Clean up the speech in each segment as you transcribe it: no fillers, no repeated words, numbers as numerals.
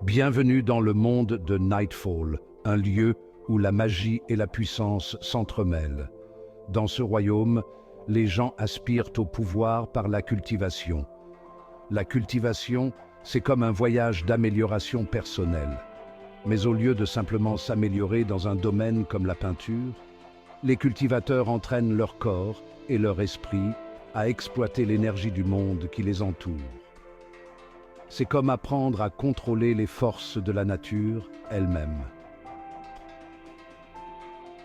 Bienvenue dans le monde de Nightfall, un lieu où la magie et la puissance s'entremêlent. Dans ce royaume, les gens aspirent au pouvoir par la cultivation. La cultivation, c'est comme un voyage d'amélioration personnelle. Mais au lieu de simplement s'améliorer dans un domaine comme la peinture, les cultivateurs entraînent leur corps et leur esprit à exploiter l'énergie du monde qui les entoure. C'est comme apprendre à contrôler les forces de la nature elle-même.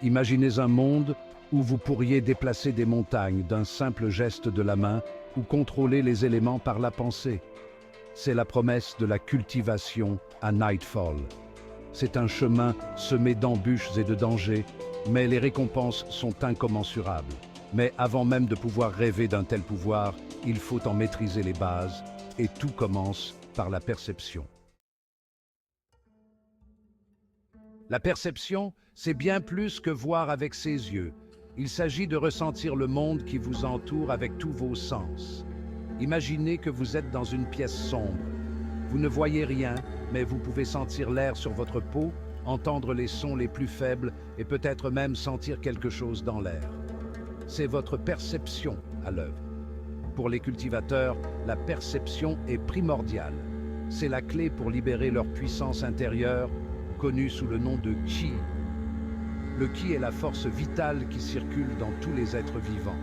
Imaginez un monde où vous pourriez déplacer des montagnes d'un simple geste de la main ou contrôler les éléments par la pensée. C'est la promesse de la cultivation à Nightfall. C'est un chemin semé d'embûches et de dangers, mais les récompenses sont incommensurables. Mais avant même de pouvoir rêver d'un tel pouvoir, il faut en maîtriser les bases, et tout commence par la perception. La perception, c'est bien plus que voir avec ses yeux. Il s'agit de ressentir le monde qui vous entoure avec tous vos sens. Imaginez que vous êtes dans une pièce sombre. Vous ne voyez rien, mais vous pouvez sentir l'air sur votre peau, entendre les sons les plus faibles et peut-être même sentir quelque chose dans l'air. C'est votre perception à l'œuvre. Pour les cultivateurs, la perception est primordiale. C'est la clé pour libérer leur puissance intérieure, connue sous le nom de Qi. Le Qi est la force vitale qui circule dans tous les êtres vivants.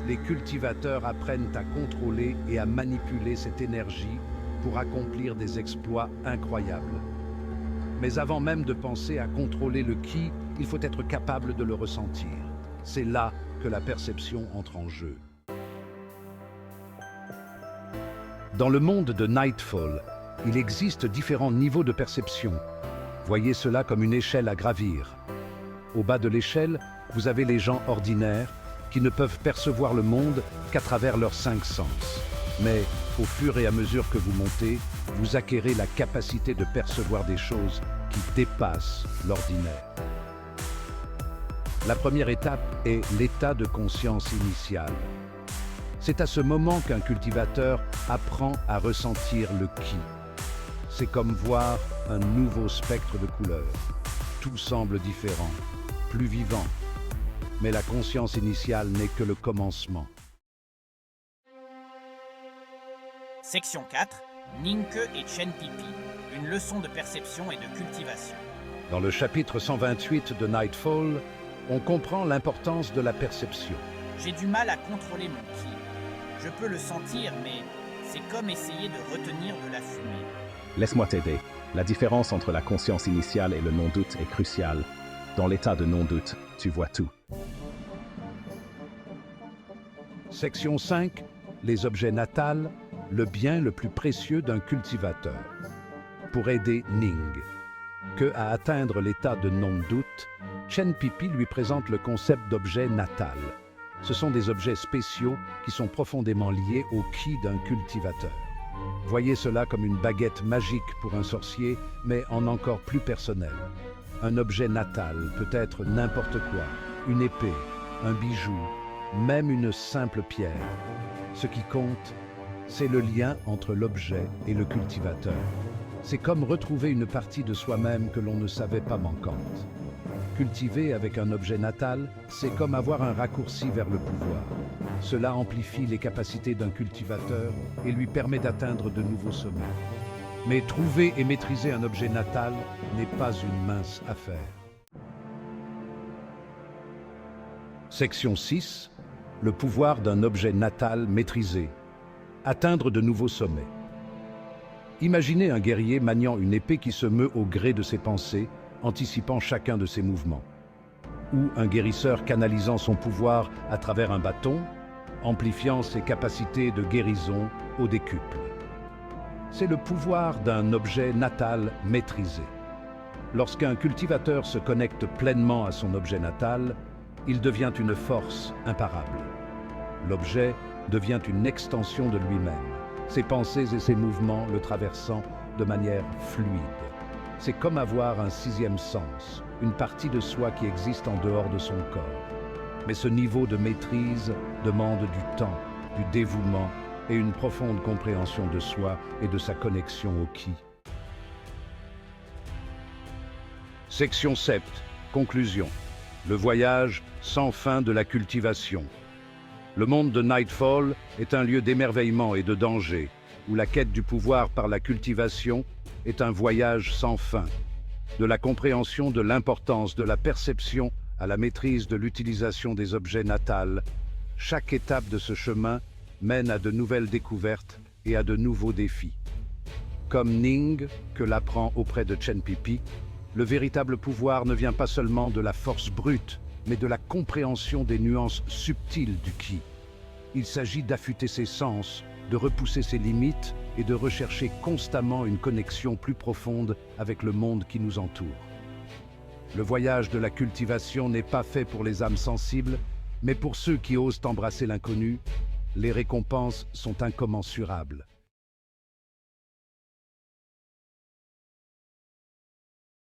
Les cultivateurs apprennent à contrôler et à manipuler cette énergie pour accomplir des exploits incroyables. Mais avant même de penser à contrôler le Qi, il faut être capable de le ressentir. C'est là que la perception entre en jeu. Dans le monde de Nightfall, il existe différents niveaux de perception. Voyez cela comme une échelle à gravir. Au bas de l'échelle, vous avez les gens ordinaires qui ne peuvent percevoir le monde qu'à travers leurs 5 sens. Mais au fur et à mesure que vous montez, vous acquérez la capacité de percevoir des choses qui dépassent l'ordinaire. La première étape est l'état de conscience initial. C'est à ce moment qu'un cultivateur apprend à ressentir le Qi. C'est comme voir un nouveau spectre de couleurs. Tout semble différent, plus vivant. Mais la conscience initiale n'est que le commencement. Section 4, Ninke et Chen Pipi, une leçon de perception et de cultivation. Dans le chapitre 128 de Nightfall, on comprend l'importance de la perception. J'ai du mal à contrôler mon Qi. Je peux le sentir, mais c'est comme essayer de retenir de la fumée. Laisse-moi t'aider. La différence entre la conscience initiale et le non-doute est cruciale. Dans l'état de non-doute, tu vois tout. Section 5, les objets natals, le bien le plus précieux d'un cultivateur. Pour aider Ning à atteindre l'état de non-doute, Chen Pipi lui présente le concept d'objet natal. Ce sont des objets spéciaux qui sont profondément liés au Qi d'un cultivateur. Voyez cela comme une baguette magique pour un sorcier, mais en encore plus personnel. Un objet natal peut être n'importe quoi, une épée, un bijou, même une simple pierre. Ce qui compte, c'est le lien entre l'objet et le cultivateur. C'est comme retrouver une partie de soi-même que l'on ne savait pas manquante. Cultiver avec un objet natal, c'est comme avoir un raccourci vers le pouvoir. Cela amplifie les capacités d'un cultivateur et lui permet d'atteindre de nouveaux sommets. Mais trouver et maîtriser un objet natal n'est pas une mince affaire. Section 6. Le pouvoir d'un objet natal maîtrisé. Atteindre de nouveaux sommets. Imaginez un guerrier maniant une épée qui se meut au gré de ses pensées, anticipant chacun de ses mouvements. Ou un guérisseur canalisant son pouvoir à travers un bâton, amplifiant ses capacités de guérison au décuple. C'est le pouvoir d'un objet natal maîtrisé. Lorsqu'un cultivateur se connecte pleinement à son objet natal, il devient une force imparable. L'objet devient une extension de lui-même, ses pensées et ses mouvements le traversant de manière fluide. C'est comme avoir un 6e sens, une partie de soi qui existe en dehors de son corps. Mais ce niveau de maîtrise demande du temps, du dévouement et une profonde compréhension de soi et de sa connexion au Qi. Section 7. Conclusion. Le voyage sans fin de la cultivation. Le monde de Nightfall est un lieu d'émerveillement et de danger, où la quête du pouvoir par la cultivation est un voyage sans fin. De la compréhension de l'importance de la perception à la maîtrise de l'utilisation des objets natals, chaque étape de ce chemin mène à de nouvelles découvertes et à de nouveaux défis. Comme Ning, que l'apprend auprès de Chen Pipi, le véritable pouvoir ne vient pas seulement de la force brute, mais de la compréhension des nuances subtiles du Qi. Il s'agit d'affûter ses sens, de repousser ses limites et de rechercher constamment une connexion plus profonde avec le monde qui nous entoure. Le voyage de la cultivation n'est pas fait pour les âmes sensibles, mais pour ceux qui osent embrasser l'inconnu. Les récompenses sont incommensurables.